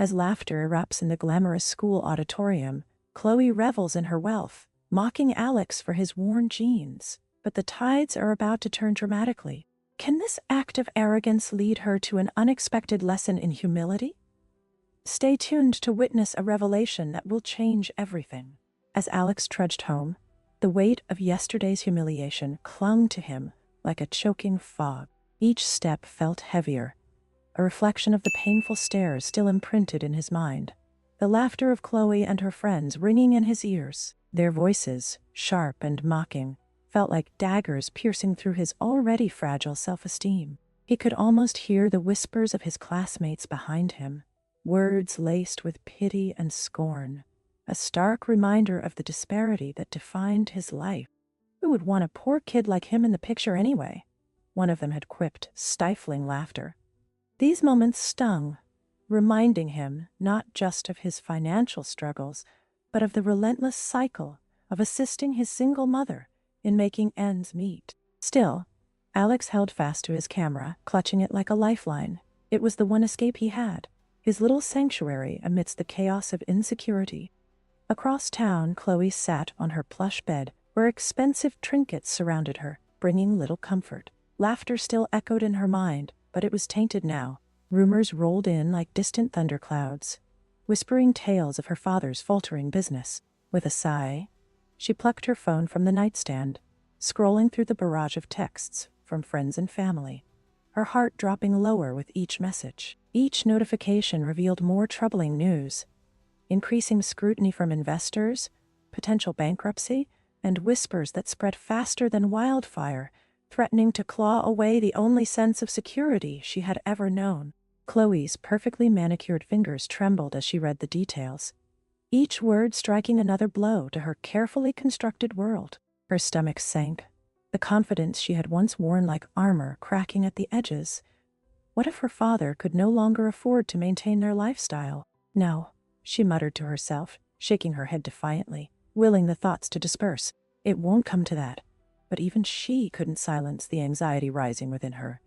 As laughter erupts in the glamorous school auditorium, Chloe revels in her wealth, mocking Alex for his worn jeans. But the tides are about to turn dramatically. Can this act of arrogance lead her to an unexpected lesson in humility? Stay tuned to witness a revelation that will change everything. As Alex trudged home, the weight of yesterday's humiliation clung to him like a choking fog. Each step felt heavier, a reflection of the painful stares still imprinted in his mind. The laughter of Chloe and her friends ringing in his ears, their voices, sharp and mocking, felt like daggers piercing through his already fragile self-esteem. He could almost hear the whispers of his classmates behind him, words laced with pity and scorn, a stark reminder of the disparity that defined his life. Who would want a poor kid like him in the picture anyway? One of them had quipped, stifling laughter. These moments stung, reminding him not just of his financial struggles, but of the relentless cycle of assisting his single mother in making ends meet. Still, Alex held fast to his camera, clutching it like a lifeline. It was the one escape he had, his little sanctuary amidst the chaos of insecurity. Across town, Chloe sat on her plush bed, where expensive trinkets surrounded her, bringing little comfort. Laughter still echoed in her mind, but it was tainted now. Rumors rolled in like distant thunderclouds, whispering tales of her father's faltering business. With a sigh, she plucked her phone from the nightstand, scrolling through the barrage of texts from friends and family, her heart dropping lower with each message. Each notification revealed more troubling news, increasing scrutiny from investors, potential bankruptcy, and whispers that spread faster than wildfire, threatening to claw away the only sense of security she had ever known. Chloe's perfectly manicured fingers trembled as she read the details, each word striking another blow to her carefully constructed world. Her stomach sank, the confidence she had once worn like armor cracking at the edges. What if her father could no longer afford to maintain their lifestyle? No, she muttered to herself, shaking her head defiantly, willing the thoughts to disperse. It won't come to that. But even she couldn't silence the anxiety rising within her,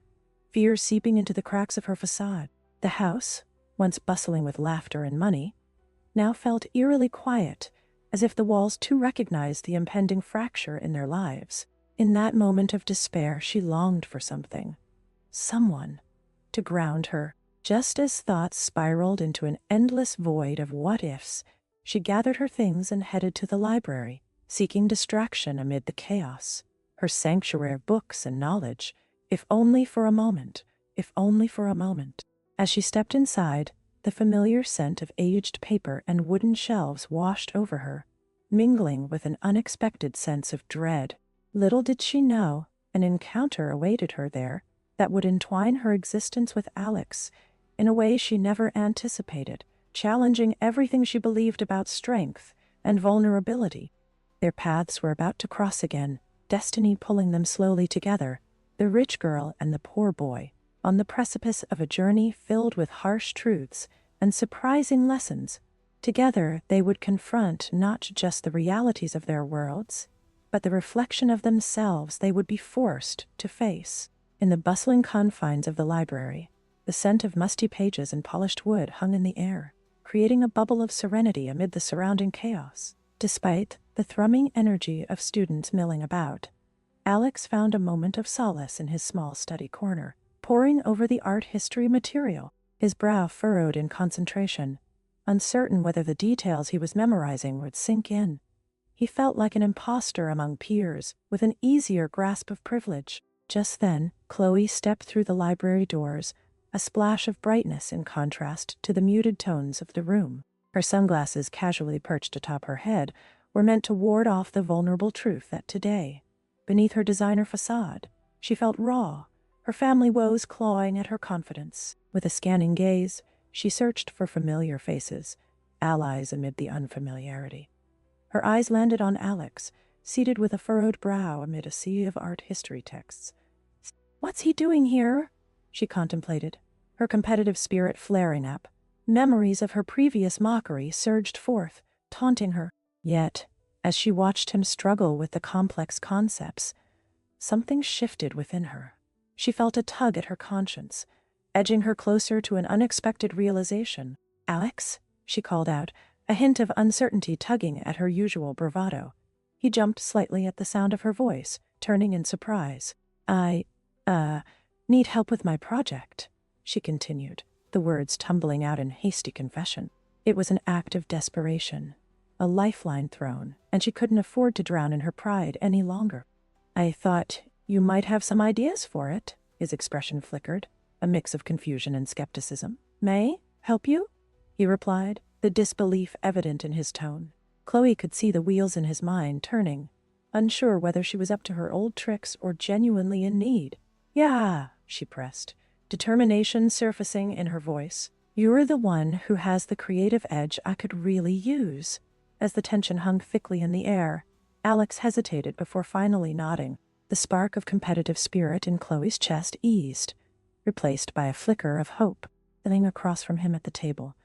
fear seeping into the cracks of her facade. The house, once bustling with laughter and money, now felt eerily quiet, as if the walls too recognized the impending fracture in their lives. In that moment of despair, she longed for something, someone, to ground her. Just as thoughts spiraled into an endless void of what-ifs, she gathered her things and headed to the library, seeking distraction amid the chaos. Her sanctuary of books and knowledge, if only for a moment, if only for a moment. As she stepped inside, the familiar scent of aged paper and wooden shelves washed over her, mingling with an unexpected sense of dread. Little did she know, an encounter awaited her there that would entwine her existence with Alex in a way she never anticipated, challenging everything she believed about strength and vulnerability. Their paths were about to cross again, destiny pulling them slowly together, the rich girl and the poor boy, on the precipice of a journey filled with harsh truths and surprising lessons. Together, they would confront not just the realities of their worlds, but the reflection of themselves they would be forced to face. In the bustling confines of the library, the scent of musty pages and polished wood hung in the air, creating a bubble of serenity amid the surrounding chaos. Despite the thrumming energy of students milling about, Alex found a moment of solace in his small study corner, poring over the art history material, his brow furrowed in concentration, uncertain whether the details he was memorizing would sink in. He felt like an imposter among peers, with an easier grasp of privilege. Just then, Chloe stepped through the library doors, a splash of brightness in contrast to the muted tones of the room. Her sunglasses, casually perched atop her head, were meant to ward off the vulnerable truth that today, beneath her designer facade, she felt raw, her family woes clawing at her confidence. With a scanning gaze, she searched for familiar faces, allies amid the unfamiliarity. Her eyes landed on Alex, seated with a furrowed brow amid a sea of art history texts. "What's he doing here?" she contemplated, her competitive spirit flaring up. Memories of her previous mockery surged forth, taunting her. Yet, as she watched him struggle with the complex concepts, something shifted within her. She felt a tug at her conscience, edging her closer to an unexpected realization. "Alex?" she called out, a hint of uncertainty tugging at her usual bravado. He jumped slightly at the sound of her voice, turning in surprise. "I, need help with my project," she continued, the words tumbling out in hasty confession. It was an act of desperation, a lifeline thrown, and she couldn't afford to drown in her pride any longer. "I thought you might have some ideas for it," his expression flickered, a mix of confusion and skepticism. "May help you?" he replied, the disbelief evident in his tone. Chloe could see the wheels in his mind turning, unsure whether she was up to her old tricks or genuinely in need. "Yeah," she pressed, determination surfacing in her voice. "You're the one who has the creative edge I could really use." As the tension hung thickly in the air, Alex hesitated before finally nodding. The spark of competitive spirit in Chloe's chest eased, replaced by a flicker of hope. Sitting across from him at the table,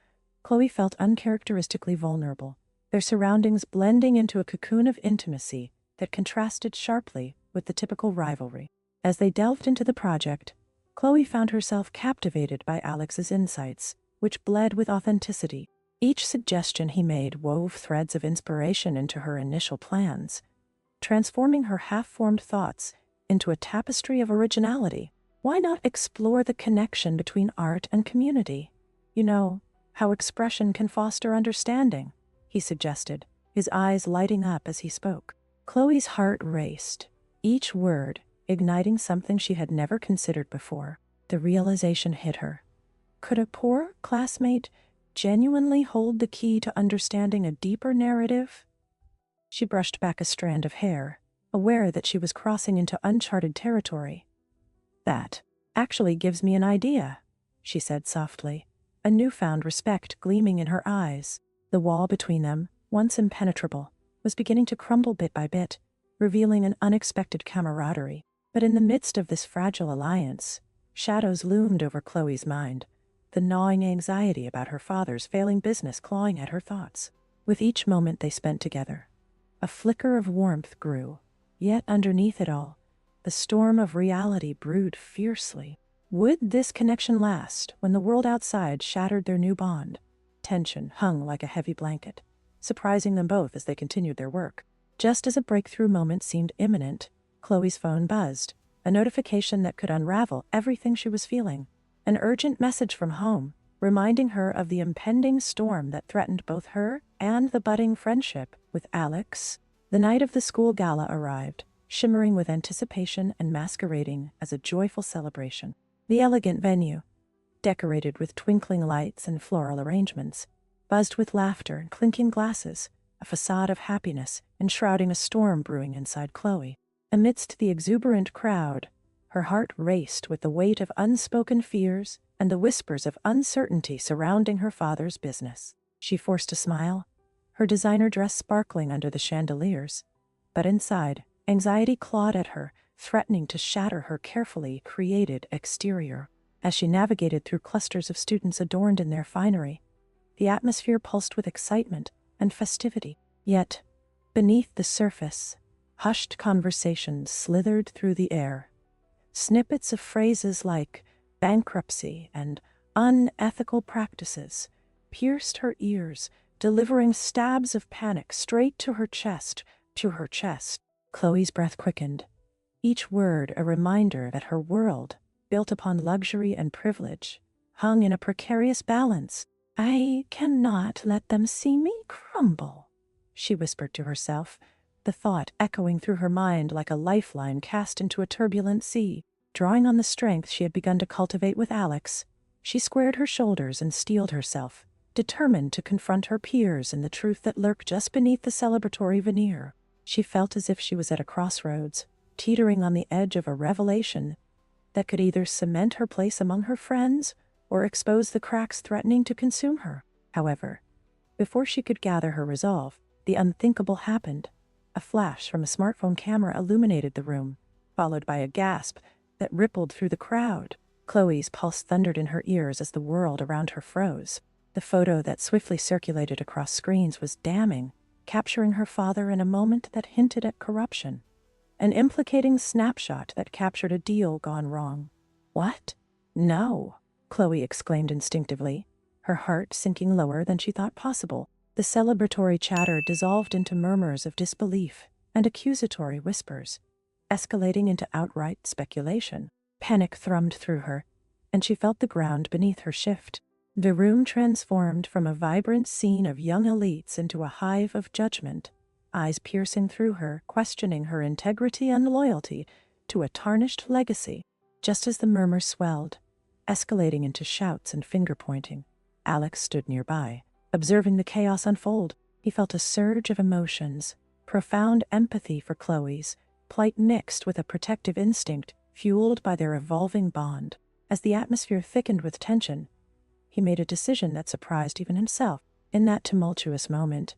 Chloe felt uncharacteristically vulnerable, their surroundings blending into a cocoon of intimacy that contrasted sharply with the typical rivalry. As they delved into the project, Chloe found herself captivated by Alex's insights, which bled with authenticity. Each suggestion he made wove threads of inspiration into her initial plans, transforming her half-formed thoughts into a tapestry of originality. Why not explore the connection between art and community? You know, how expression can foster understanding, he suggested, his eyes lighting up as he spoke. Chloe's heart raced, each word igniting something she had never considered before. The realization hit her. Could a poor classmate genuinely hold the key to understanding a deeper narrative? She brushed back a strand of hair, aware that she was crossing into uncharted territory. "That actually gives me an idea," she said softly, a newfound respect gleaming in her eyes. The wall between them, once impenetrable, was beginning to crumble bit by bit, revealing an unexpected camaraderie. But in the midst of this fragile alliance, shadows loomed over Chloe's mind, the gnawing anxiety about her father's failing business clawing at her thoughts. With each moment they spent together, a flicker of warmth grew, yet underneath it all, the storm of reality brewed fiercely. Would this connection last when the world outside shattered their new bond? Tension hung like a heavy blanket, surprising them both as they continued their work. Just as a breakthrough moment seemed imminent, Chloe's phone buzzed, a notification that could unravel everything she was feeling. An urgent message from home, reminding her of the impending storm that threatened both her and the budding friendship with Alex. The night of the school gala arrived, shimmering with anticipation and masquerading as a joyful celebration. The elegant venue, decorated with twinkling lights and floral arrangements, buzzed with laughter and clinking glasses, a facade of happiness enshrouding a storm brewing inside Chloe. Amidst the exuberant crowd, her heart raced with the weight of unspoken fears and the whispers of uncertainty surrounding her father's business. She forced a smile, her designer dress sparkling under the chandeliers, but inside, anxiety clawed at her, threatening to shatter her carefully created exterior. As she navigated through clusters of students adorned in their finery, the atmosphere pulsed with excitement and festivity. Yet, beneath the surface, hushed conversations slithered through the air. Snippets of phrases like bankruptcy and unethical practices pierced her ears, delivering stabs of panic straight to her chest. Chloe's breath quickened, each word a reminder that her world, built upon luxury and privilege, hung in a precarious balance. "I cannot let them see me crumble," she whispered to herself, the thought echoing through her mind like a lifeline cast into a turbulent sea. Drawing on the strength she had begun to cultivate with Alex, she squared her shoulders and steeled herself, determined to confront her peers in the truth that lurked just beneath the celebratory veneer. She felt as if she was at a crossroads, teetering on the edge of a revelation that could either cement her place among her friends or expose the cracks threatening to consume her. However, before she could gather her resolve, the unthinkable happened. A flash from a smartphone camera illuminated the room, followed by a gasp that rippled through the crowd. Chloe's pulse thundered in her ears as the world around her froze. The photo that swiftly circulated across screens was damning, capturing her father in a moment that hinted at corruption. An implicating snapshot that captured a deal gone wrong. "What? No," Chloe exclaimed instinctively, her heart sinking lower than she thought possible. The celebratory chatter dissolved into murmurs of disbelief and accusatory whispers, escalating into outright speculation. Panic thrummed through her, and she felt the ground beneath her shift. The room transformed from a vibrant scene of young elites into a hive of judgment, eyes piercing through her, questioning her integrity and loyalty to a tarnished legacy. Just as the murmur swelled, escalating into shouts and finger-pointing, Alex stood nearby, observing the chaos unfold. He felt a surge of emotions, profound empathy for Chloe's plight mixed with a protective instinct fueled by their evolving bond. As the atmosphere thickened with tension, he made a decision that surprised even himself. In that tumultuous moment,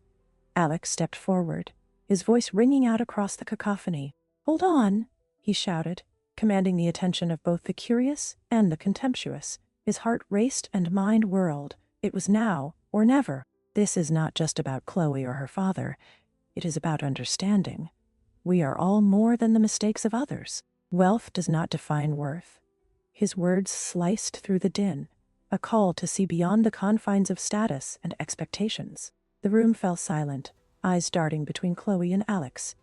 Alex stepped forward, his voice ringing out across the cacophony. "Hold on," he shouted, commanding the attention of both the curious and the contemptuous. His heart raced and mind whirled. It was now or never. This is not just about Chloe or her father. It is about understanding. We are all more than the mistakes of others. Wealth does not define worth. His words sliced through the din, a call to see beyond the confines of status and expectations. The room fell silent, eyes darting between Chloe and Alex,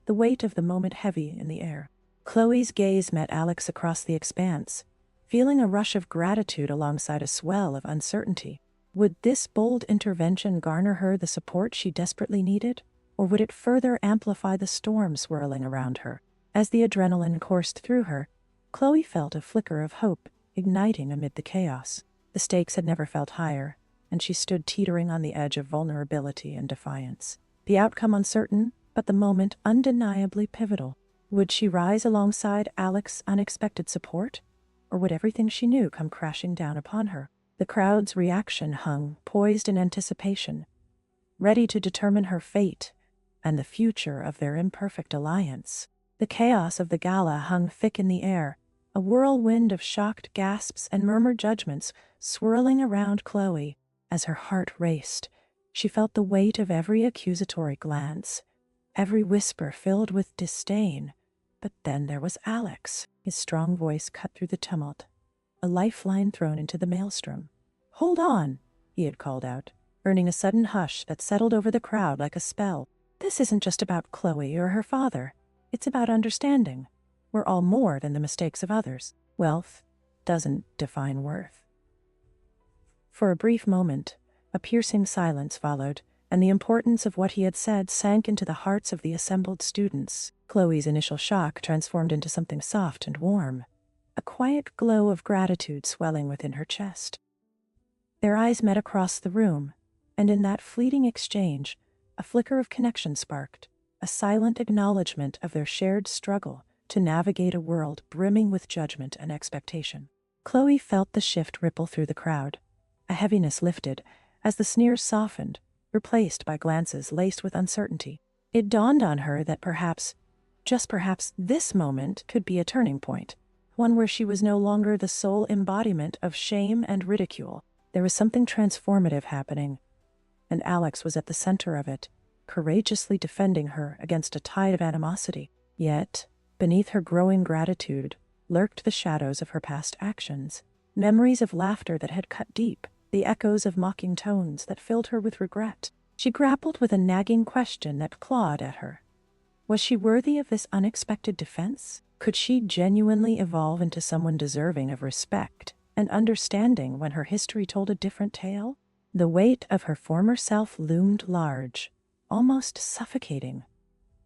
the weight of the moment heavy in the air. Chloe's gaze met Alex across the expanse, feeling a rush of gratitude alongside a swell of uncertainty. Would this bold intervention garner her the support she desperately needed, or would it further amplify the storm swirling around her? As the adrenaline coursed through her, Chloe felt a flicker of hope igniting amid the chaos. The stakes had never felt higher, and she stood teetering on the edge of vulnerability and defiance. The outcome uncertain, but the moment undeniably pivotal. Would she rise alongside Alex's unexpected support, or would everything she knew come crashing down upon her? The crowd's reaction hung, poised in anticipation, ready to determine her fate and the future of their imperfect alliance. The chaos of the gala hung thick in the air, a whirlwind of shocked gasps and murmured judgments swirling around Chloe. As her heart raced, she felt the weight of every accusatory glance, every whisper filled with disdain. But then there was Alex. His strong voice cut through the tumult, a lifeline thrown into the maelstrom. "Hold on," he had called out, earning a sudden hush that settled over the crowd like a spell. "This isn't just about Chloe or her father. It's about understanding. We're all more than the mistakes of others. Wealth doesn't define worth." For a brief moment, a piercing silence followed, and the importance of what he had said sank into the hearts of the assembled students. Chloe's initial shock transformed into something soft and warm, a quiet glow of gratitude swelling within her chest. Their eyes met across the room, and in that fleeting exchange, a flicker of connection sparked, a silent acknowledgement of their shared struggle to navigate a world brimming with judgment and expectation. Chloe felt the shift ripple through the crowd. A heaviness lifted as the sneers softened, replaced by glances laced with uncertainty. It dawned on her that perhaps, just perhaps, this moment could be a turning point, one where she was no longer the sole embodiment of shame and ridicule. There was something transformative happening, and Alex was at the center of it, courageously defending her against a tide of animosity. Yet, beneath her growing gratitude, lurked the shadows of her past actions, memories of laughter that had cut deep, the echoes of mocking tones that filled her with regret. She grappled with a nagging question that clawed at her. Was she worthy of this unexpected defense? Could she genuinely evolve into someone deserving of respect and understanding when her history told a different tale? The weight of her former self loomed large, almost suffocating.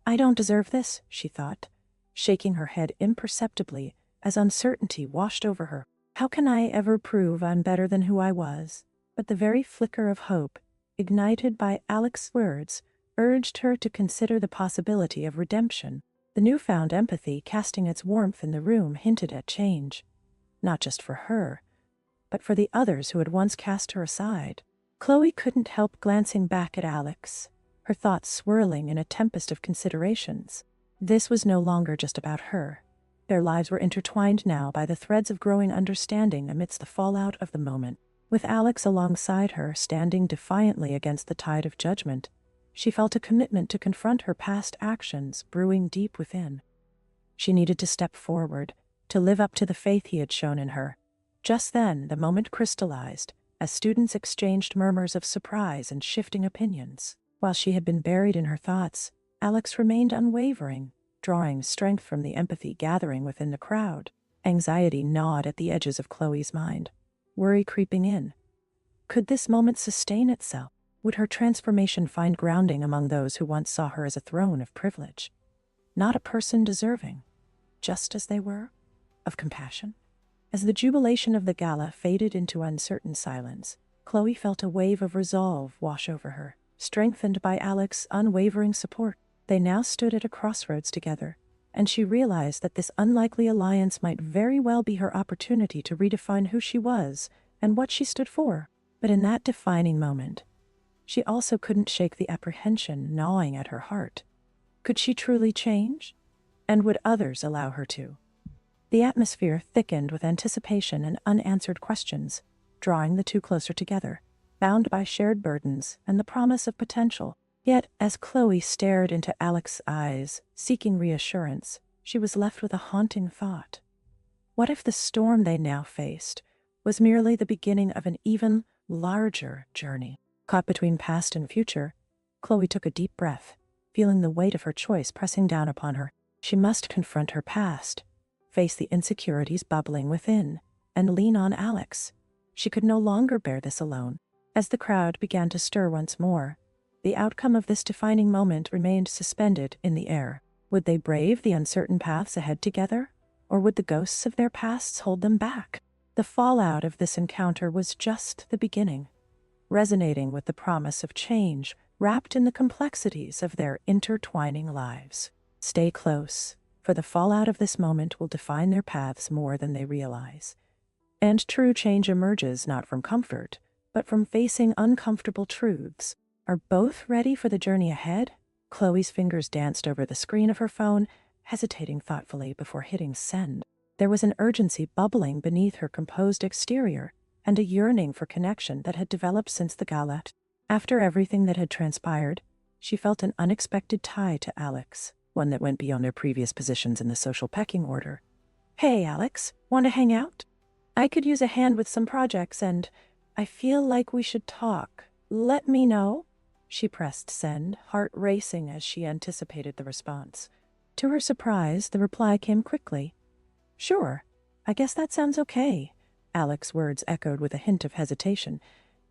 "I don't deserve this," she thought, shaking her head imperceptibly as uncertainty washed over her. "How can I ever prove I'm better than who I was?" But the very flicker of hope, ignited by Alex's words, urged her to consider the possibility of redemption. The newfound empathy casting its warmth in the room hinted at change, not just for her, but for the others who had once cast her aside. Chloe couldn't help glancing back at Alex, her thoughts swirling in a tempest of considerations. This was no longer just about her. Their lives were intertwined now by the threads of growing understanding amidst the fallout of the moment. With Alex alongside her, standing defiantly against the tide of judgment, she felt a commitment to confront her past actions brewing deep within. She needed to step forward, to live up to the faith he had shown in her. Just then, the moment crystallized, as students exchanged murmurs of surprise and shifting opinions. While she had been buried in her thoughts, Alex remained unwavering, drawing strength from the empathy gathering within the crowd. Anxiety gnawed at the edges of Chloe's mind, worry creeping in. Could this moment sustain itself? Would her transformation find grounding among those who once saw her as a throne of privilege? Not a person deserving, just as they were, of compassion? As the jubilation of the gala faded into uncertain silence, Chloe felt a wave of resolve wash over her. Strengthened by Alex's unwavering support, they now stood at a crossroads together, and she realized that this unlikely alliance might very well be her opportunity to redefine who she was and what she stood for. But in that defining moment, she also couldn't shake the apprehension gnawing at her heart. Could she truly change? And would others allow her to? The atmosphere thickened with anticipation and unanswered questions, drawing the two closer together, bound by shared burdens and the promise of potential. Yet, as Chloe stared into Alex's eyes, seeking reassurance, she was left with a haunting thought. What if the storm they now faced was merely the beginning of an even larger journey? Caught between past and future, Chloe took a deep breath, feeling the weight of her choice pressing down upon her. She must confront her past, face the insecurities bubbling within, and lean on Alex. She could no longer bear this alone. As the crowd began to stir once more, the outcome of this defining moment remained suspended in the air. Would they brave the uncertain paths ahead together, or would the ghosts of their pasts hold them back? The fallout of this encounter was just the beginning, resonating with the promise of change wrapped in the complexities of their intertwining lives. Stay close, for the fallout of this moment will define their paths more than they realize. And true change emerges not from comfort, but from facing uncomfortable truths. Are both ready for the journey ahead? Chloe's fingers danced over the screen of her phone, hesitating thoughtfully before hitting send. There was an urgency bubbling beneath her composed exterior, and a yearning for connection that had developed since the gala. After everything that had transpired, she felt an unexpected tie to Alex, one that went beyond their previous positions in the social pecking order. "Hey, Alex, want to hang out? I could use a hand with some projects and I feel like we should talk. Let me know." She pressed send, heart racing as she anticipated the response. To her surprise, the reply came quickly. "Sure, I guess that sounds okay." Alex's words echoed with a hint of hesitation,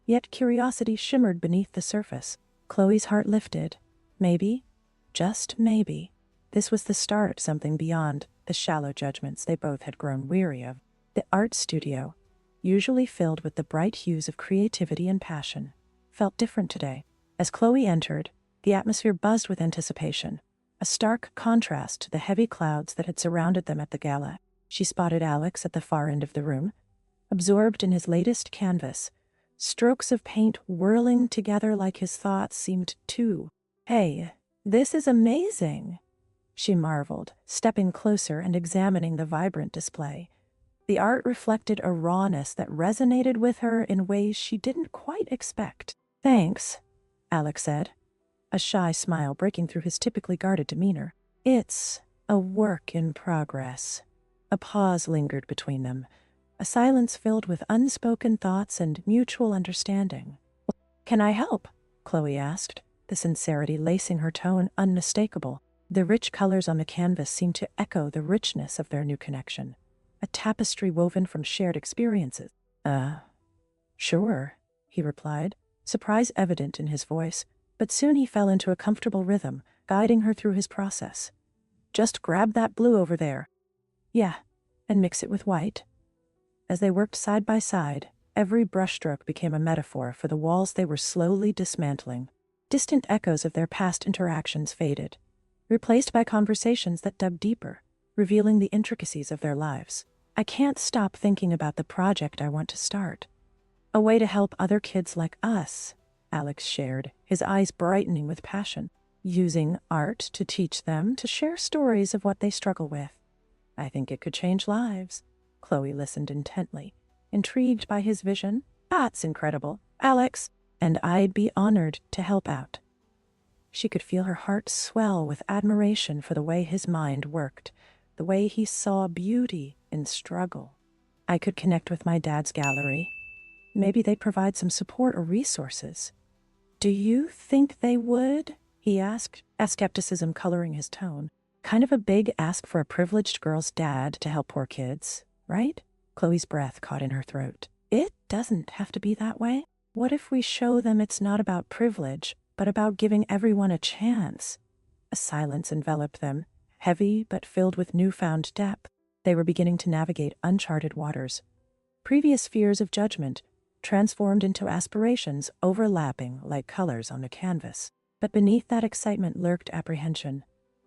yet curiosity shimmered beneath the surface. Chloe's heart lifted. Maybe, just maybe, this was the start of something beyond the shallow judgments they both had grown weary of. The art studio, usually filled with the bright hues of creativity and passion, felt different today. As Chloe entered, the atmosphere buzzed with anticipation, a stark contrast to the heavy clouds that had surrounded them at the gala. She spotted Alex at the far end of the room, absorbed in his latest canvas, strokes of paint whirling together like his thoughts seemed to. "Hey, this is amazing," she marveled, stepping closer and examining the vibrant display. The art reflected a rawness that resonated with her in ways she didn't quite expect. "Thanks," Alex said, a shy smile breaking through his typically guarded demeanor. "It's a work in progress." A pause lingered between them, a silence filled with unspoken thoughts and mutual understanding. "Can I help?" Chloe asked, the sincerity lacing her tone unmistakable. The rich colors on the canvas seemed to echo the richness of their new connection, a tapestry woven from shared experiences. Sure," he replied, surprise evident in his voice, but soon he fell into a comfortable rhythm, guiding her through his process. "Just grab that blue over there." "Yeah, and mix it with white." As they worked side by side, every brushstroke became a metaphor for the walls they were slowly dismantling. Distant echoes of their past interactions faded, replaced by conversations that dug deeper, revealing the intricacies of their lives. "I can't stop thinking about the project I want to start. A way to help other kids like us," Alex shared, his eyes brightening with passion. "Using art to teach them to share stories of what they struggle with. I think it could change lives." Chloe listened intently, intrigued by his vision. "That's incredible, Alex, and I'd be honored to help out." She could feel her heart swell with admiration for the way his mind worked, the way he saw beauty in struggle. "I could connect with my dad's gallery," Maybe they'd provide some support or resources. "Do you think they would?" he asked, as skepticism coloring his tone. Kind of a big ask for a privileged girl's dad to help poor kids, right? Chloe's breath caught in her throat. It doesn't have to be that way. What if we show them it's not about privilege, but about giving everyone a chance? A silence enveloped them, heavy but filled with newfound depth. They were beginning to navigate uncharted waters. Previous fears of judgment transformed into aspirations overlapping like colors on a canvas. But beneath that excitement lurked apprehension.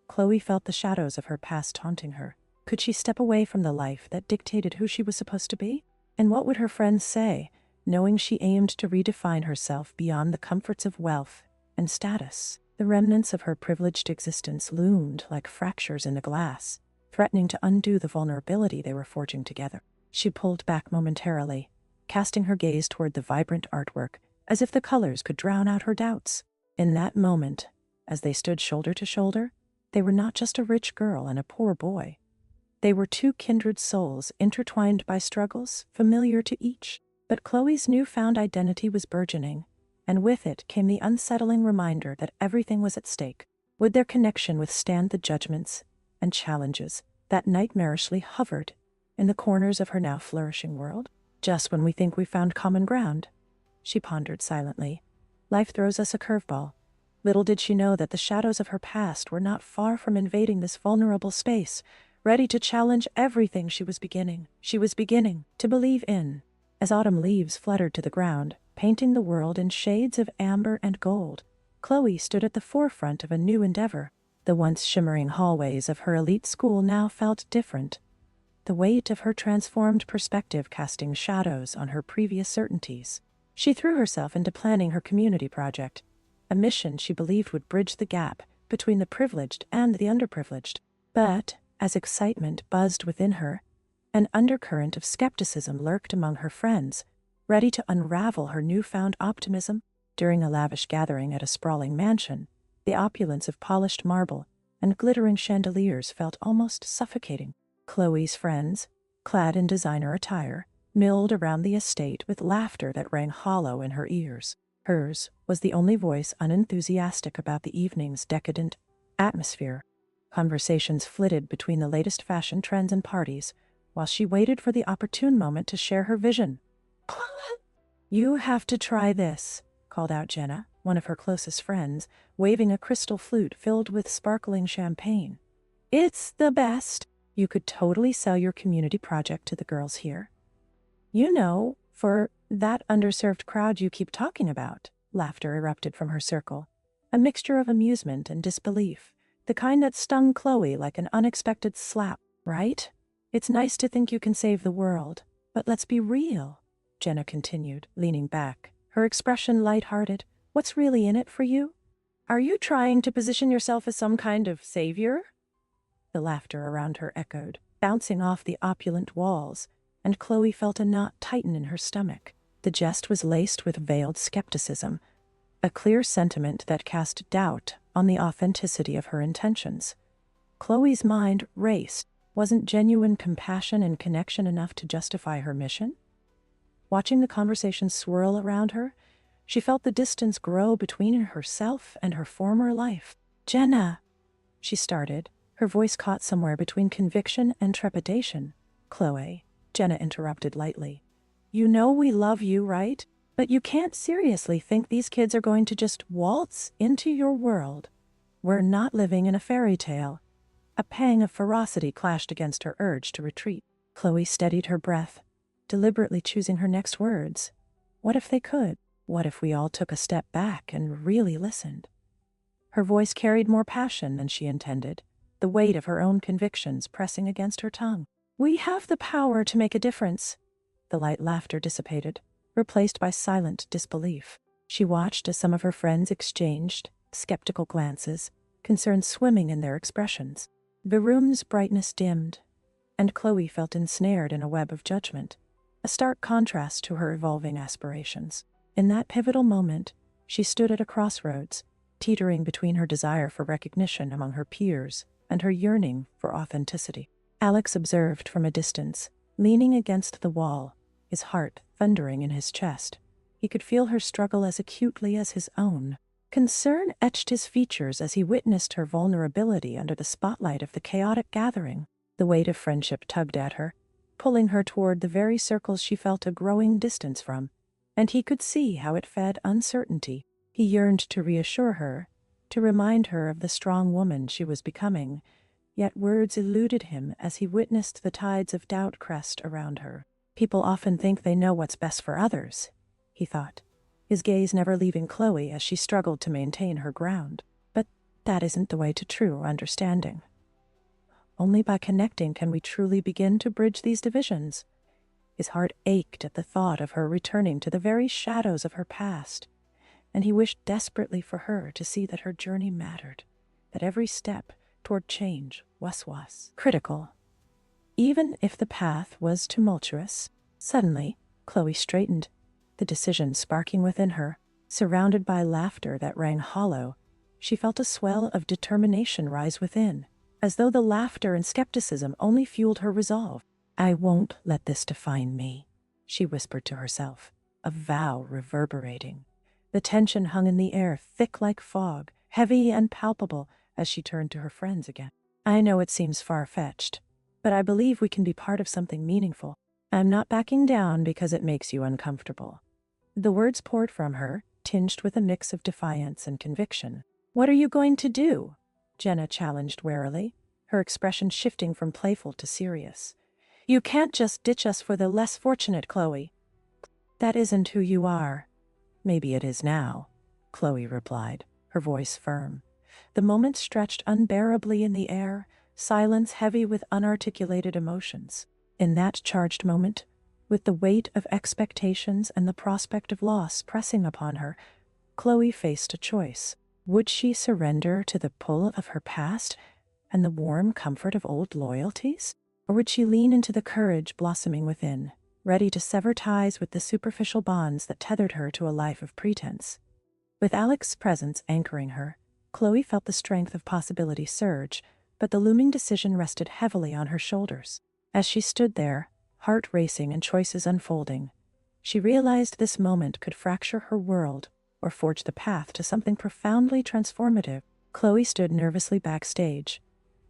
Chloe felt the shadows of her past taunting her. Could she step away from the life that dictated who she was supposed to be? And what would her friends say, knowing she aimed to redefine herself beyond the comforts of wealth and status? The remnants of her privileged existence loomed like fractures in the glass, threatening to undo the vulnerability they were forging together. She pulled back momentarily, casting her gaze toward the vibrant artwork, as if the colors could drown out her doubts. In that moment, as they stood shoulder to shoulder, they were not just a rich girl and a poor boy. They were two kindred souls intertwined by struggles familiar to each. But Chloe's newfound identity was burgeoning, and with it came the unsettling reminder that everything was at stake. Would their connection withstand the judgments and challenges that nightmarishly hovered in the corners of her now flourishing world? Just when we think we found common ground, she pondered silently, life throws us a curveball. Little did she know that the shadows of her past were not far from invading this vulnerable space, ready to challenge everything she was beginning to believe in. As autumn leaves fluttered to the ground, painting the world in shades of amber and gold, Chloe stood at the forefront of a new endeavor. The once shimmering hallways of her elite school now felt different, the weight of her transformed perspective casting shadows on her previous certainties. She threw herself into planning her community project, a mission she believed would bridge the gap between the privileged and the underprivileged. But, as excitement buzzed within her, an undercurrent of skepticism lurked among her friends, ready to unravel her newfound optimism. During a lavish gathering at a sprawling mansion, the opulence of polished marble and glittering chandeliers felt almost suffocating. Chloe's friends, clad in designer attire, milled around the estate with laughter that rang hollow in her ears. Hers was the only voice unenthusiastic about the evening's decadent atmosphere. Conversations flitted between the latest fashion trends and parties, while she waited for the opportune moment to share her vision. "You have to try this," called out Jenna, one of her closest friends, waving a crystal flute filled with sparkling champagne. "It's the best. You could totally sell your community project to the girls here. You know, for that underserved crowd you keep talking about." Laughter erupted from her circle, a mixture of amusement and disbelief, the kind that stung Chloe like an unexpected slap. "Right? It's nice to think you can save the world, but let's be real," Jenna continued, leaning back, her expression lighthearted. "What's really in it for you? Are you trying to position yourself as some kind of savior?" The laughter around her echoed, bouncing off the opulent walls, and Chloe felt a knot tighten in her stomach. The jest was laced with veiled skepticism, a clear sentiment that cast doubt on the authenticity of her intentions. Chloe's mind raced. Wasn't genuine compassion and connection enough to justify her mission? Watching the conversation swirl around her, she felt the distance grow between herself and her former life. "Jenna," she started, her voice caught somewhere between conviction and trepidation. "Chloe," Jenna interrupted lightly. "You know we love you, right? But you can't seriously think these kids are going to just waltz into your world. We're not living in a fairy tale." A pang of ferocity clashed against her urge to retreat. Chloe steadied her breath, deliberately choosing her next words. What if they could? What if we all took a step back and really listened? Her voice carried more passion than she intended, the weight of her own convictions pressing against her tongue. "We have the power to make a difference." The light laughter dissipated, replaced by silent disbelief. She watched as some of her friends exchanged skeptical glances, concern swimming in their expressions. The room's brightness dimmed, and Chloe felt ensnared in a web of judgment, a stark contrast to her evolving aspirations. In that pivotal moment, she stood at a crossroads, teetering between her desire for recognition among her peers and her yearning for authenticity. Alex observed from a distance, leaning against the wall, his heart thundering in his chest. He could feel her struggle as acutely as his own. Concern etched his features as he witnessed her vulnerability under the spotlight of the chaotic gathering. The weight of friendship tugged at her, pulling her toward the very circles she felt a growing distance from, and he could see how it fed uncertainty. He yearned to reassure her, to remind her of the strong woman she was becoming, yet words eluded him as he witnessed the tides of doubt crest around her. People often think they know what's best for others, he thought, his gaze never leaving Chloe as she struggled to maintain her ground. But that isn't the way to true understanding. Only by connecting can we truly begin to bridge these divisions. His heart ached at the thought of her returning to the very shadows of her past, and he wished desperately for her to see that her journey mattered, that every step toward change was critical. Even if the path was tumultuous. Suddenly, Chloe straightened, the decision sparking within her. Surrounded by laughter that rang hollow, she felt a swell of determination rise within, as though the laughter and skepticism only fueled her resolve. "I won't let this define me," she whispered to herself, a vow reverberating. The tension hung in the air, thick like fog, heavy and palpable, as she turned to her friends again. "I know it seems far-fetched, but I believe we can be part of something meaningful. I'm not backing down because it makes you uncomfortable." The words poured from her, tinged with a mix of defiance and conviction. "What are you going to do?" Jenna challenged warily, her expression shifting from playful to serious. "You can't just ditch us for the less fortunate, Chloe." "That isn't who you are." "Maybe it is now," Chloe replied, her voice firm. The moment stretched unbearably in the air, silence heavy with unarticulated emotions. In that charged moment, with the weight of expectations and the prospect of loss pressing upon her, Chloe faced a choice. Would she surrender to the pull of her past and the warm comfort of old loyalties? Or would she lean into the courage blossoming within, ready to sever ties with the superficial bonds that tethered her to a life of pretense? With Alex's presence anchoring her, Chloe felt the strength of possibility surge, but the looming decision rested heavily on her shoulders. As she stood there, heart racing and choices unfolding, she realized this moment could fracture her world or forge the path to something profoundly transformative. Chloe stood nervously backstage,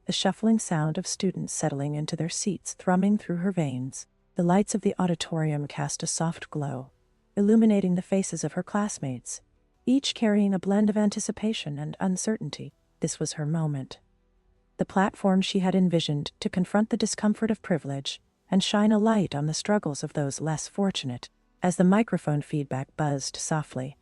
the shuffling sound of students settling into their seats thrumming through her veins. The lights of the auditorium cast a soft glow, illuminating the faces of her classmates, each carrying a blend of anticipation and uncertainty. This was her moment. The platform she had envisioned to confront the discomfort of privilege and shine a light on the struggles of those less fortunate. As the microphone feedback buzzed softly,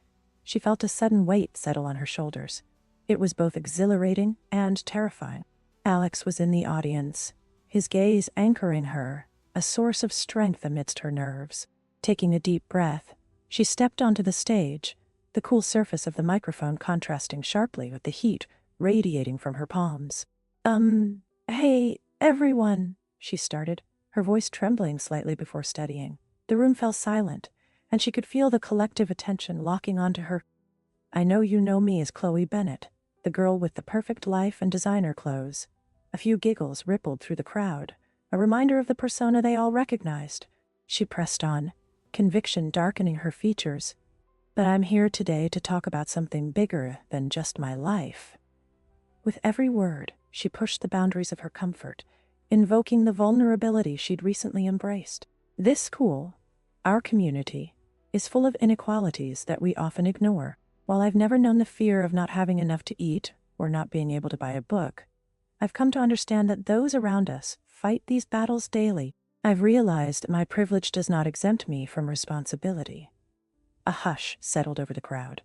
she felt a sudden weight settle on her shoulders. It was both exhilarating and terrifying. Alex was in the audience, his gaze anchoring her, a source of strength amidst her nerves. Taking a deep breath, she stepped onto the stage, the cool surface of the microphone contrasting sharply with the heat radiating from her palms. Hey, everyone," she started, her voice trembling slightly before steadying. The room fell silent, and she could feel the collective attention locking onto her. "I know you know me as Chloe Bennett, the girl with the perfect life and designer clothes." A few giggles rippled through the crowd, a reminder of the persona they all recognized. She pressed on, conviction darkening her features. "But I'm here today to talk about something bigger than just my life." With every word, she pushed the boundaries of her comfort, invoking the vulnerability she'd recently embraced. "This school, our community, is full of inequalities that we often ignore. While I've never known the fear of not having enough to eat or not being able to buy a book, I've come to understand that those around us fight these battles daily. I've realized my privilege does not exempt me from responsibility." A hush settled over the crowd,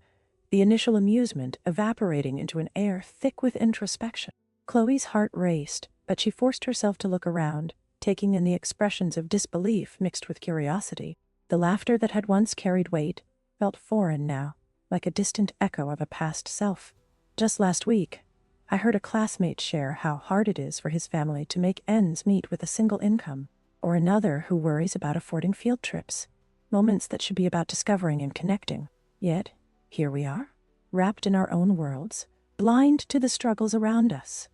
the initial amusement evaporating into an air thick with introspection. Chloe's heart raced, but she forced herself to look around, taking in the expressions of disbelief mixed with curiosity. The laughter that had once carried weight felt foreign now, like a distant echo of a past self. "Just last week, I heard a classmate share how hard it is for his family to make ends meet with a single income, or another who worries about affording field trips. Moments that should be about discovering and connecting. Yet, here we are, wrapped in our own worlds, blind to the struggles around us."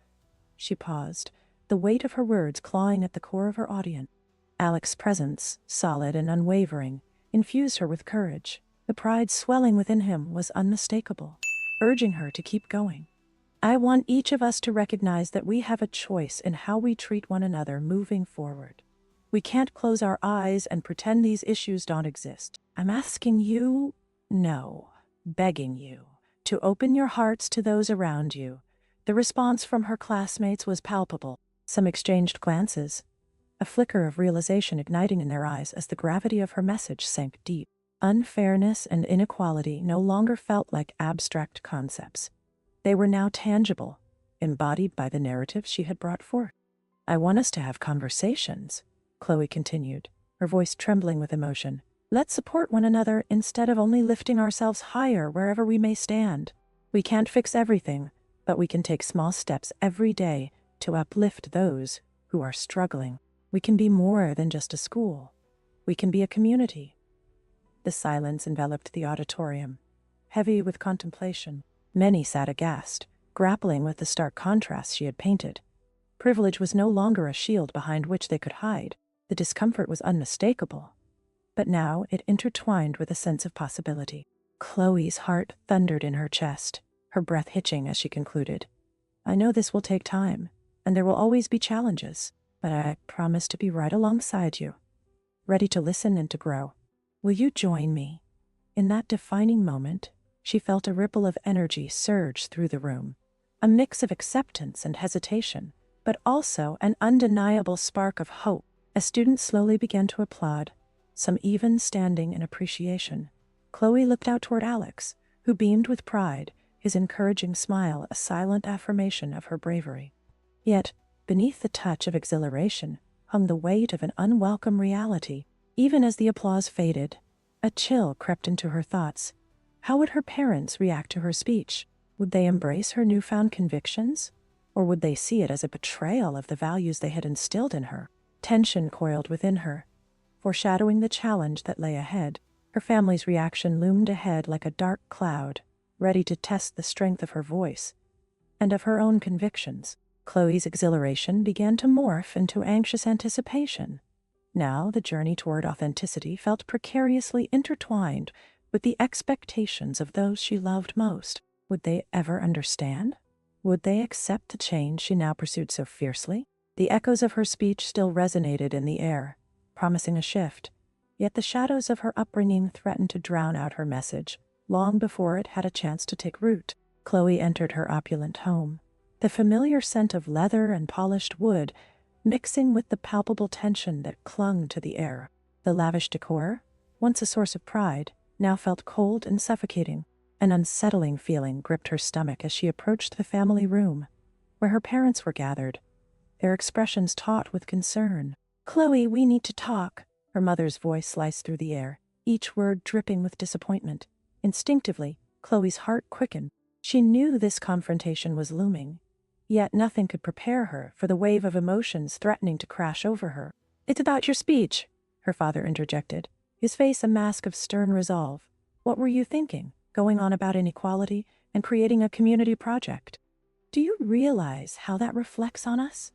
She paused, the weight of her words clawing at the core of her audience. Alex's presence, solid and unwavering, infused her with courage. The pride swelling within him was unmistakable, urging her to keep going. I want each of us to recognize that we have a choice in how we treat one another moving forward. We can't close our eyes and pretend these issues don't exist. I'm asking you, no, begging you, to open your hearts to those around you. The response from her classmates was palpable. Some exchanged glances, a flicker of realization igniting in their eyes as the gravity of her message sank deep. Unfairness and inequality no longer felt like abstract concepts. They were now tangible, embodied by the narrative she had brought forth. I want us to have conversations, Chloe continued, her voice trembling with emotion. Let's support one another instead of only lifting ourselves higher wherever we may stand. We can't fix everything, but we can take small steps every day to uplift those who are struggling. We can be more than just a school. We can be a community. The silence enveloped the auditorium, heavy with contemplation. Many sat aghast, grappling with the stark contrast she had painted. Privilege was no longer a shield behind which they could hide. The discomfort was unmistakable, but now it intertwined with a sense of possibility. Chloe's heart thundered in her chest, her breath hitching as she concluded. I know this will take time, and there will always be challenges, but I promise to be right alongside you, ready to listen and to grow. Will you join me? In that defining moment, she felt a ripple of energy surge through the room, a mix of acceptance and hesitation, but also an undeniable spark of hope. As students slowly began to applaud, some even standing in appreciation, Chloe looked out toward Alex, who beamed with pride, his encouraging smile a silent affirmation of her bravery. Yet, beneath the touch of exhilaration, hung the weight of an unwelcome reality. Even as the applause faded, a chill crept into her thoughts. How would her parents react to her speech? Would they embrace her newfound convictions? Or would they see it as a betrayal of the values they had instilled in her? Tension coiled within her, foreshadowing the challenge that lay ahead. Her family's reaction loomed ahead like a dark cloud, ready to test the strength of her voice and of her own convictions. Chloe's exhilaration began to morph into anxious anticipation. Now the journey toward authenticity felt precariously intertwined with the expectations of those she loved most. Would they ever understand? Would they accept the change she now pursued so fiercely? The echoes of her speech still resonated in the air, promising a shift, yet the shadows of her upbringing threatened to drown out her message long before it had a chance to take root. Chloe entered her opulent home, the familiar scent of leather and polished wood mixing with the palpable tension that clung to the air. The lavish decor, once a source of pride, now felt cold and suffocating. An unsettling feeling gripped her stomach as she approached the family room, where her parents were gathered, their expressions taut with concern. Chloe, we need to talk. Her mother's voice sliced through the air, each word dripping with disappointment. Instinctively, Chloe's heart quickened. She knew this confrontation was looming, yet nothing could prepare her for the wave of emotions threatening to crash over her. It's about your speech, her father interjected, his face a mask of stern resolve. What were you thinking, going on about inequality and creating a community project? Do you realize how that reflects on us?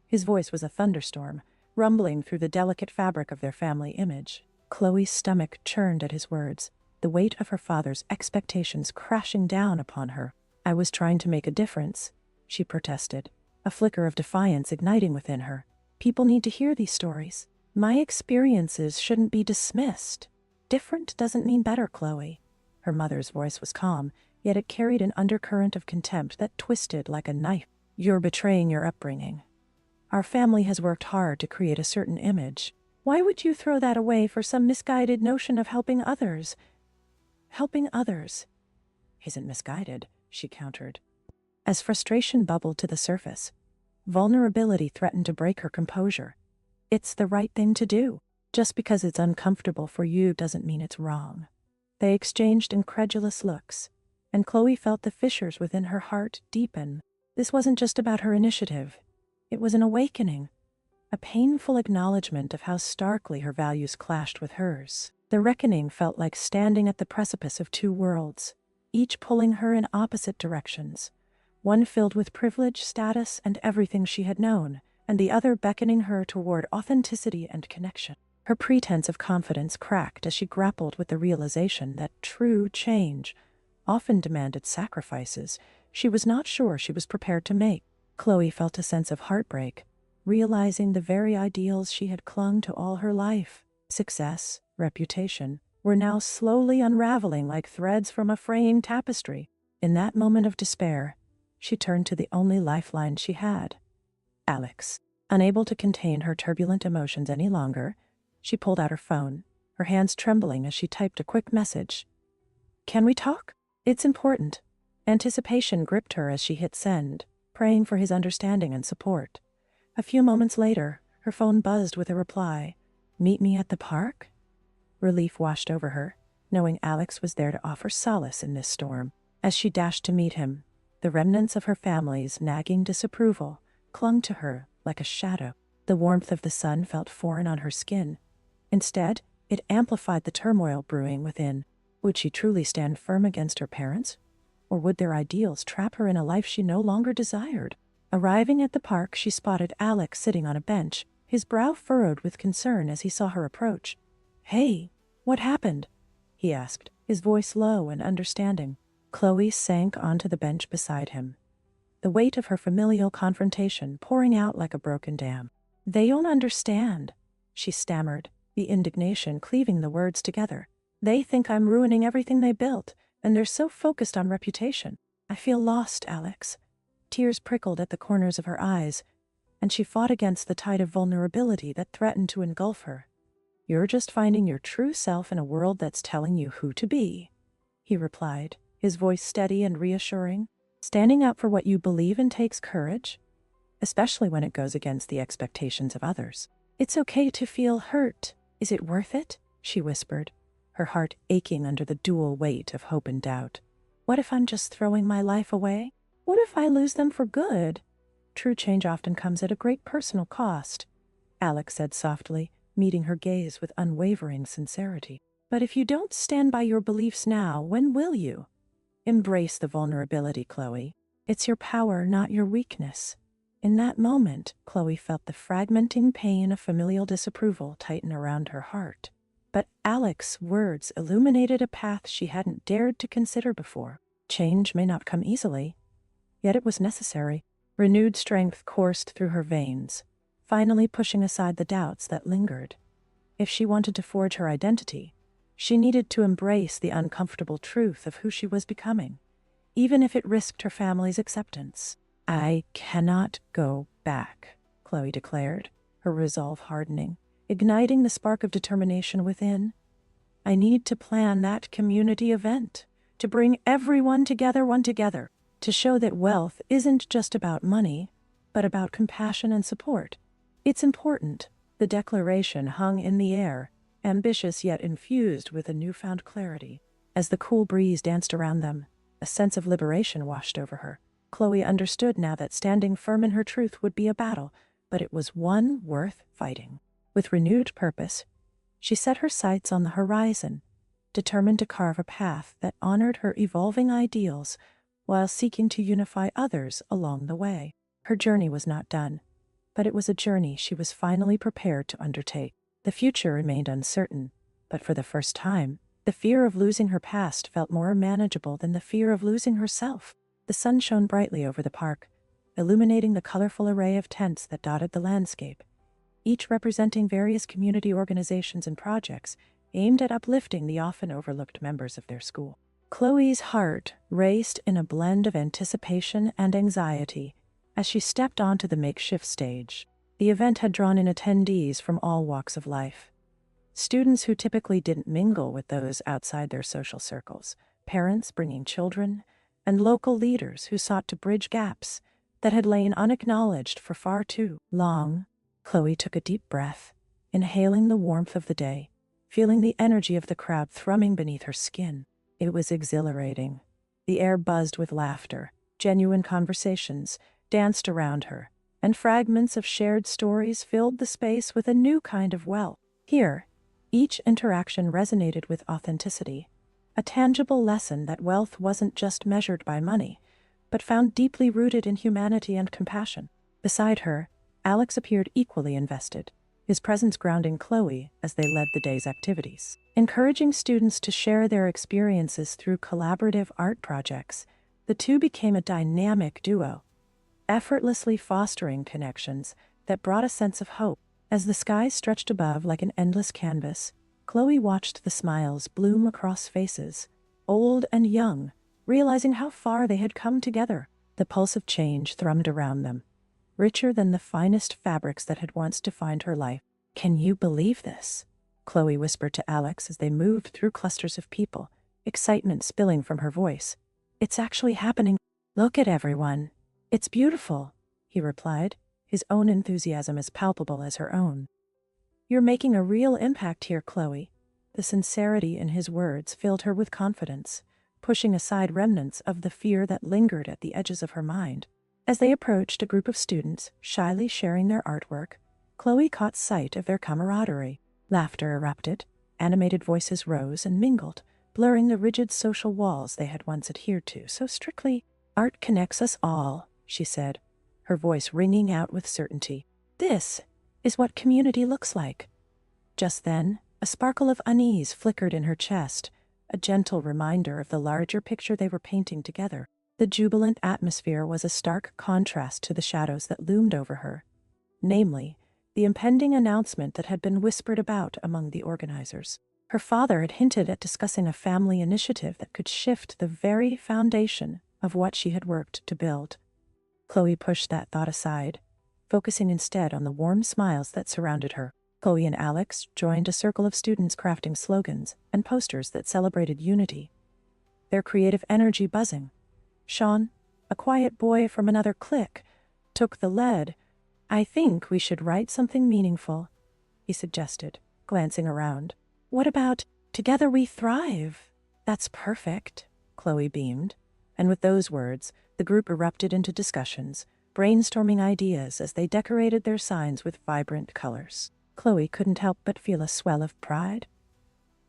His voice was a thunderstorm, rumbling through the delicate fabric of their family image. Chloe's stomach churned at his words, the weight of her father's expectations crashing down upon her. I was trying to make a difference, she protested, a flicker of defiance igniting within her. People need to hear these stories. My experiences shouldn't be dismissed. Different doesn't mean better, Chloe. Her mother's voice was calm, yet it carried an undercurrent of contempt that twisted like a knife. You're betraying your upbringing. Our family has worked hard to create a certain image. Why would you throw that away for some misguided notion of helping others? Helping others isn't misguided, she countered. As frustration bubbled to the surface, vulnerability threatened to break her composure. It's the right thing to do. Just because it's uncomfortable for you doesn't mean it's wrong. They exchanged incredulous looks, and Chloe felt the fissures within her heart deepen. This wasn't just about her initiative. It was an awakening, a painful acknowledgement of how starkly her values clashed with hers. The reckoning felt like standing at the precipice of two worlds, each pulling her in opposite directions, one filled with privilege, status, and everything she had known, and the other beckoning her toward authenticity and connection. Her pretense of confidence cracked as she grappled with the realization that true change often demanded sacrifices she was not sure she was prepared to make. Chloe felt a sense of heartbreak, realizing the very ideals she had clung to all her life, success, reputation, were now slowly unraveling like threads from a fraying tapestry. In that moment of despair, she turned to the only lifeline she had, Alex. Unable to contain her turbulent emotions any longer, she pulled out her phone, her hands trembling as she typed a quick message. "Can we talk? It's important." Anticipation gripped her as she hit send, praying for his understanding and support. A few moments later, her phone buzzed with a reply. "Meet me at the park?" Relief washed over her, knowing Alex was there to offer solace in this storm. As she dashed to meet him, the remnants of her family's nagging disapproval clung to her like a shadow. The warmth of the sun felt foreign on her skin. Instead, it amplified the turmoil brewing within. Would she truly stand firm against her parents? Or would their ideals trap her in a life she no longer desired? Arriving at the park, she spotted Alex sitting on a bench, his brow furrowed with concern as he saw her approach. "Hey, what happened?" he asked, his voice low and understanding. Chloe sank onto the bench beside him, the weight of her familial confrontation pouring out like a broken dam. "They don't understand," she stammered, the indignation cleaving the words together. "They think I'm ruining everything they built, and they're so focused on reputation. I feel lost, Alex." Tears prickled at the corners of her eyes, and she fought against the tide of vulnerability that threatened to engulf her. "You're just finding your true self in a world that's telling you who to be," he replied, his voice steady and reassuring. "Standing up for what you believe in takes courage, especially when it goes against the expectations of others. It's okay to feel hurt. Is it worth it?" she whispered, her heart aching under the dual weight of hope and doubt. "What if I'm just throwing my life away? What if I lose them for good?" "True change often comes at a great personal cost," Alex said softly, meeting her gaze with unwavering sincerity. "But if you don't stand by your beliefs now, when will you?" "Embrace the vulnerability, Chloe. It's your power, not your weakness." In that moment, Chloe felt the fragmenting pain of familial disapproval tighten around her heart. But Alex's words illuminated a path she hadn't dared to consider before. Change may not come easily, yet it was necessary. Renewed strength coursed through her veins, finally pushing aside the doubts that lingered. If she wanted to forge her identity, she needed to embrace the uncomfortable truth of who she was becoming, even if it risked her family's acceptance. "I cannot go back," Chloe declared, her resolve hardening, igniting the spark of determination within. "I need to plan that community event, to bring everyone together, to show that wealth isn't just about money, but about compassion and support. It's important." The declaration hung in the air, ambitious yet infused with a newfound clarity. As the cool breeze danced around them, a sense of liberation washed over her. Chloe understood now that standing firm in her truth would be a battle, but it was one worth fighting. With renewed purpose, she set her sights on the horizon, determined to carve a path that honored her evolving ideals while seeking to unify others along the way. Her journey was not done, but it was a journey she was finally prepared to undertake. The future remained uncertain, but for the first time, the fear of losing her past felt more manageable than the fear of losing herself. The sun shone brightly over the park, illuminating the colorful array of tents that dotted the landscape, each representing various community organizations and projects aimed at uplifting the often overlooked members of their school. Chloe's heart raced in a blend of anticipation and anxiety as she stepped onto the makeshift stage. The event had drawn in attendees from all walks of life. Students who typically didn't mingle with those outside their social circles, parents bringing children, and local leaders who sought to bridge gaps that had lain unacknowledged for far too long. Chloe took a deep breath, inhaling the warmth of the day, feeling the energy of the crowd thrumming beneath her skin. It was exhilarating. The air buzzed with laughter, genuine conversations danced around her, and fragments of shared stories filled the space with a new kind of well. Here, each interaction resonated with authenticity, a tangible lesson that wealth wasn't just measured by money, but found deeply rooted in humanity and compassion. Beside her, Alex appeared equally invested, his presence grounding Chloe as they led the day's activities. Encouraging students to share their experiences through collaborative art projects, the two became a dynamic duo, effortlessly fostering connections that brought a sense of hope. As the sky stretched above like an endless canvas, Chloe watched the smiles bloom across faces, old and young, realizing how far they had come together. The pulse of change thrummed around them, richer than the finest fabrics that had once defined her life. "Can you believe this?" Chloe whispered to Alex as they moved through clusters of people, excitement spilling from her voice. "It's actually happening. Look at everyone. It's beautiful," he replied, his own enthusiasm as palpable as her own. "You're making a real impact here, Chloe." The sincerity in his words filled her with confidence, pushing aside remnants of the fear that lingered at the edges of her mind. As they approached a group of students, shyly sharing their artwork, Chloe caught sight of their camaraderie. Laughter erupted, animated voices rose and mingled, blurring the rigid social walls they had once adhered to so strictly. "Art connects us all," she said, her voice ringing out with certainty. "This is what community looks like." Just then, a sparkle of unease flickered in her chest, a gentle reminder of the larger picture they were painting together. The jubilant atmosphere was a stark contrast to the shadows that loomed over her, namely, the impending announcement that had been whispered about among the organizers. Her father had hinted at discussing a family initiative that could shift the very foundation of what she had worked to build. Chloe pushed that thought aside, focusing instead on the warm smiles that surrounded her. Chloe and Alex joined a circle of students crafting slogans and posters that celebrated unity, their creative energy buzzing. Sean, a quiet boy from another clique, took the lead. "I think we should write something meaningful," he suggested, glancing around. "What about 'Together we thrive'?" "That's perfect," Chloe beamed. And with those words, the group erupted into discussions, brainstorming ideas as they decorated their signs with vibrant colors. Chloe couldn't help but feel a swell of pride.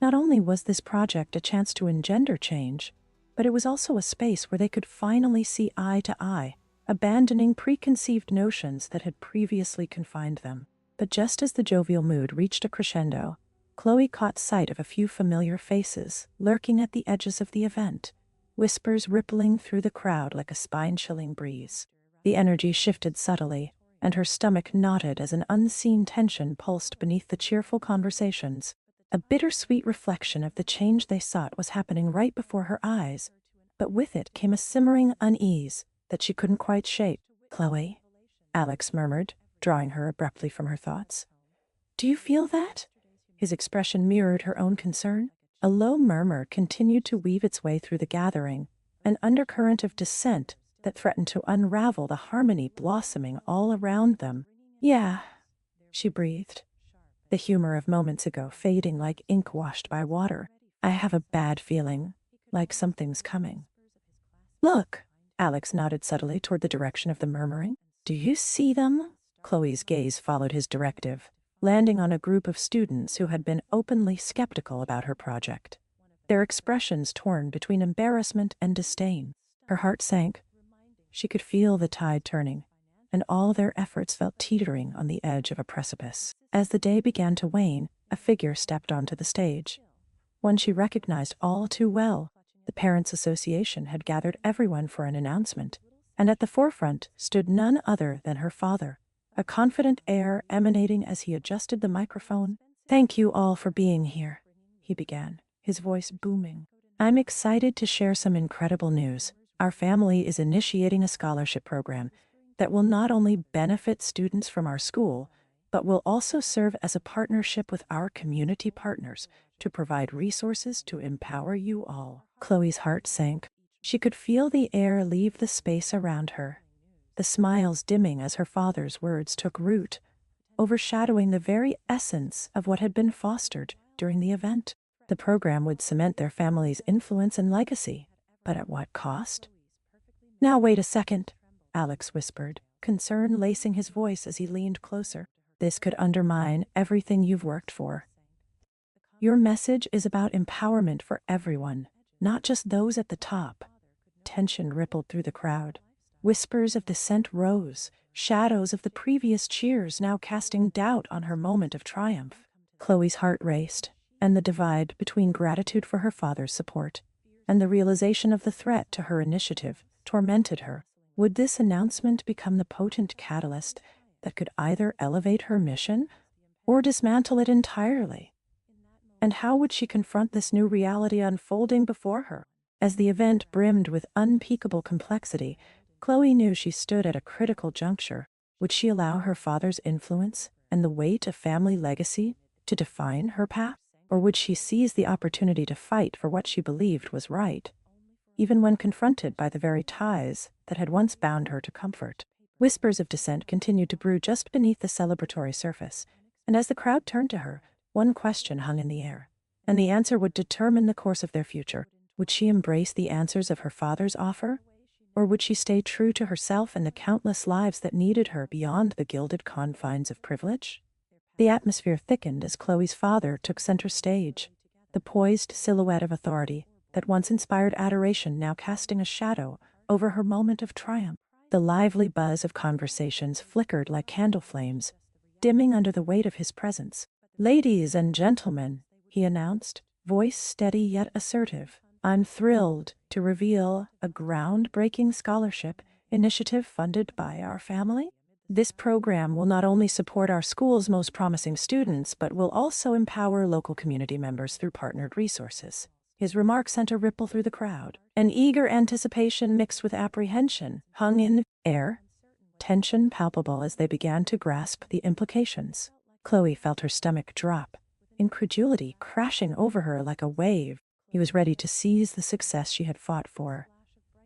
Not only was this project a chance to engender change, but it was also a space where they could finally see eye to eye, abandoning preconceived notions that had previously confined them. But just as the jovial mood reached a crescendo, Chloe caught sight of a few familiar faces lurking at the edges of the event, whispers rippling through the crowd like a spine-chilling breeze. The energy shifted subtly, and her stomach knotted as an unseen tension pulsed beneath the cheerful conversations. A bittersweet reflection of the change they sought was happening right before her eyes, but with it came a simmering unease that she couldn't quite shake. "Chloe," Alex murmured, drawing her abruptly from her thoughts. "Do you feel that?" His expression mirrored her own concern. A low murmur continued to weave its way through the gathering, an undercurrent of dissent that threatened to unravel the harmony blossoming all around them. "Yeah," she breathed, the humor of moments ago fading like ink washed by water. "I have a bad feeling, like something's coming." "Look," Alex nodded subtly toward the direction of the murmuring. "Do you see them?" Chloe's gaze followed his directive, landing on a group of students who had been openly skeptical about her project, their expressions torn between embarrassment and disdain. Her heart sank. She could feel the tide turning, and all their efforts felt teetering on the edge of a precipice. As the day began to wane, a figure stepped onto the stage, one she recognized all too well. The Parents' Association had gathered everyone for an announcement, and at the forefront stood none other than her father, a confident air emanating as he adjusted the microphone. "Thank you all for being here," he began, his voice booming. "I'm excited to share some incredible news. Our family is initiating a scholarship program that will not only benefit students from our school, but will also serve as a partnership with our community partners to provide resources to empower you all." Chloe's heart sank. She could feel the air leave the space around her, the smiles dimming as her father's words took root, overshadowing the very essence of what had been fostered during the event. The program would cement their family's influence and legacy, but at what cost? "Now wait a second," Alex whispered, concern lacing his voice as he leaned closer. "This could undermine everything you've worked for. Your message is about empowerment for everyone, not just those at the top." Tension rippled through the crowd, Whispers of dissent rose, shadows of the previous cheers now casting doubt on her moment of triumph. Chloe's heart raced, and the divide between gratitude for her father's support and the realization of the threat to her initiative tormented her. Would this announcement become the potent catalyst that could either elevate her mission or dismantle it entirely? And how would she confront this new reality unfolding before her? As the event brimmed with unspeakable complexity, Chloe knew she stood at a critical juncture. Would she allow her father's influence and the weight of family legacy to define her path? Or would she seize the opportunity to fight for what she believed was right, even when confronted by the very ties that had once bound her to comfort? Whispers of dissent continued to brew just beneath the celebratory surface, and as the crowd turned to her, one question hung in the air, and the answer would determine the course of their future. Would she embrace the answers of her father's offer, or would she stay true to herself and the countless lives that needed her beyond the gilded confines of privilege? The atmosphere thickened as Chloe's father took center stage, the poised silhouette of authority that once inspired adoration now casting a shadow over her moment of triumph. The lively buzz of conversations flickered like candle flames, dimming under the weight of his presence. "Ladies and gentlemen," he announced, voice steady yet assertive, "I'm thrilled to reveal a groundbreaking scholarship initiative funded by our family. This program will not only support our school's most promising students, but will also empower local community members through partnered resources." His remarks sent a ripple through the crowd. An eager anticipation mixed with apprehension hung in the air, tension palpable as they began to grasp the implications. Chloe felt her stomach drop, incredulity crashing over her like a wave. He was ready to seize the success she had fought for,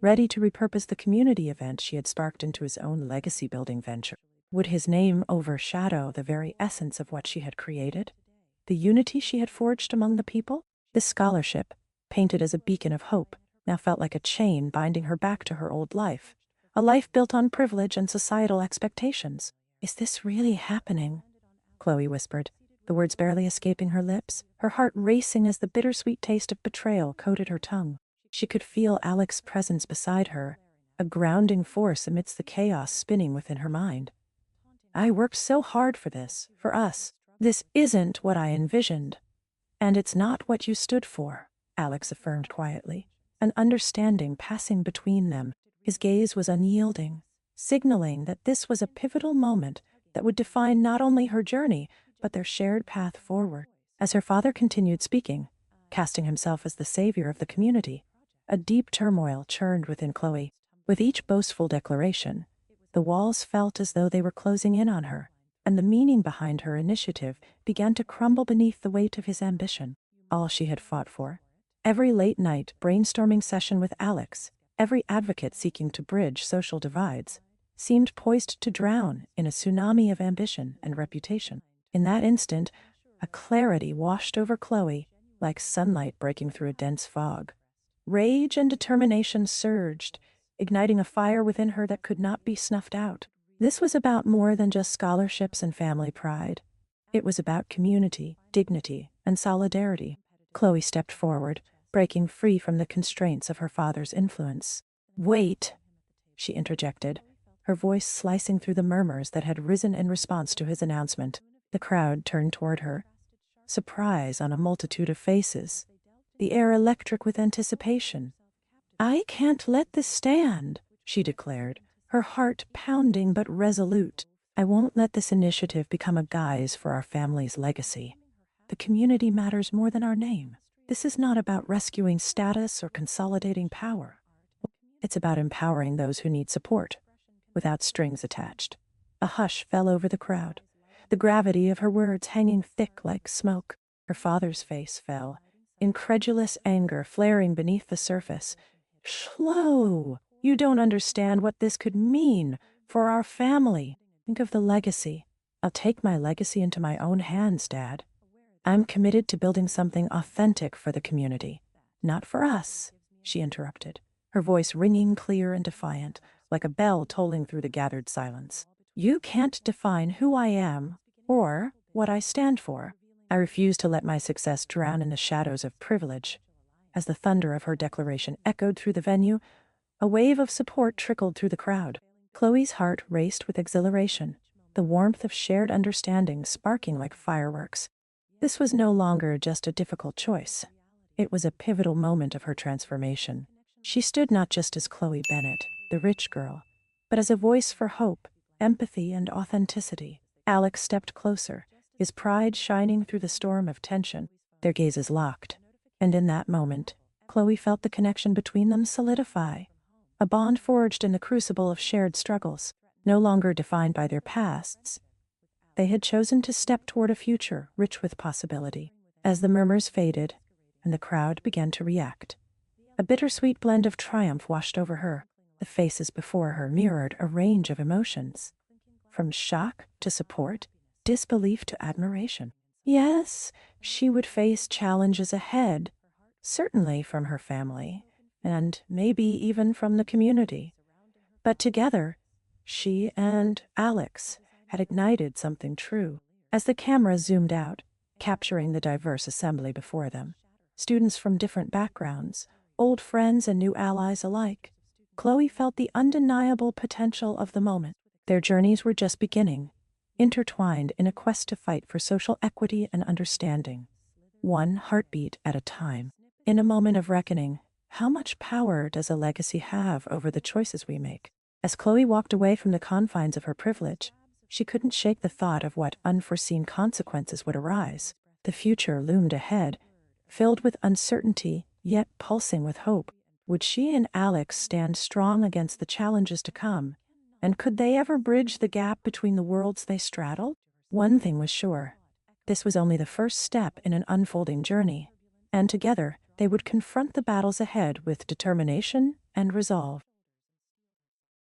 ready to repurpose the community event she had sparked into his own legacy-building venture. Would his name overshadow the very essence of what she had created? The unity she had forged among the people? This scholarship, painted as a beacon of hope, now felt like a chain binding her back to her old life, a life built on privilege and societal expectations. "Is this really happening?" Chloe whispered, the words barely escaping her lips, her heart racing as the bittersweet taste of betrayal coated her tongue. She could feel Alex's presence beside her, a grounding force amidst the chaos spinning within her mind. "I worked so hard for this, for us. This isn't what I envisioned. And it's not what you stood for," Alex affirmed quietly, an understanding passing between them. His gaze was unyielding, signaling that this was a pivotal moment that would define not only her journey, but their shared path forward. As her father continued speaking, casting himself as the savior of the community, a deep turmoil churned within Chloe. With each boastful declaration, the walls felt as though they were closing in on her, and the meaning behind her initiative began to crumble beneath the weight of his ambition. All she had fought for, every late-night brainstorming session with Alex, every advocate seeking to bridge social divides, seemed poised to drown in a tsunami of ambition and reputation. In that instant, a clarity washed over Chloe like sunlight breaking through a dense fog. Rage and determination surged, igniting a fire within her that could not be snuffed out. This was about more than just scholarships and family pride. It was about community, dignity, and solidarity. Chloe stepped forward, breaking free from the constraints of her father's influence. "Wait," she interjected, her voice slicing through the murmurs that had risen in response to his announcement. The crowd turned toward her, surprise on a multitude of faces, the air electric with anticipation. "I can't let this stand," she declared, her heart pounding but resolute. "I won't let this initiative become a guise for our family's legacy. The community matters more than our name. This is not about rescuing status or consolidating power. It's about empowering those who need support, without strings attached." A hush fell over the crowd, the gravity of her words hanging thick like smoke. Her father's face fell, incredulous anger flaring beneath the surface. "Slow! You don't understand what this could mean for our family. Think of the legacy." "I'll take my legacy into my own hands, Dad. I'm committed to building something authentic for the community, not for us," she interrupted, her voice ringing clear and defiant, like a bell tolling through the gathered silence. "You can't define who I am or what I stand for. I refuse to let my success drown in the shadows of privilege." As the thunder of her declaration echoed through the venue, A wave of support trickled through the crowd. Chloe's heart raced with exhilaration, the warmth of shared understanding sparking like fireworks. This was no longer just a difficult choice. It was a pivotal moment of her transformation. She stood not just as Chloe Bennett, the rich girl, but as a voice for hope, empathy, and authenticity. Alex stepped closer, his pride shining through the storm of tension. Their gazes locked, and in that moment, Chloe felt the connection between them solidify. A bond forged in the crucible of shared struggles, no longer defined by their pasts. They had chosen to step toward a future rich with possibility. As the murmurs faded, and the crowd began to react, a bittersweet blend of triumph washed over her. The faces before her mirrored a range of emotions, from shock to support, disbelief to admiration. Yes, she would face challenges ahead, certainly from her family, and maybe even from the community. But together, she and Alex had ignited something true. As the camera zoomed out, capturing the diverse assembly before them, students from different backgrounds, old friends and new allies alike, Chloe felt the undeniable potential of the moment. Their journeys were just beginning, intertwined in a quest to fight for social equity and understanding, one heartbeat at a time. In a moment of reckoning, how much power does a legacy have over the choices we make? As Chloe walked away from the confines of her privilege, she couldn't shake the thought of what unforeseen consequences would arise. The future loomed ahead, filled with uncertainty, yet pulsing with hope. Would she and Alex stand strong against the challenges to come? And could they ever bridge the gap between the worlds they straddled? One thing was sure. This was only the first step in an unfolding journey, and together they would confront the battles ahead with determination and resolve.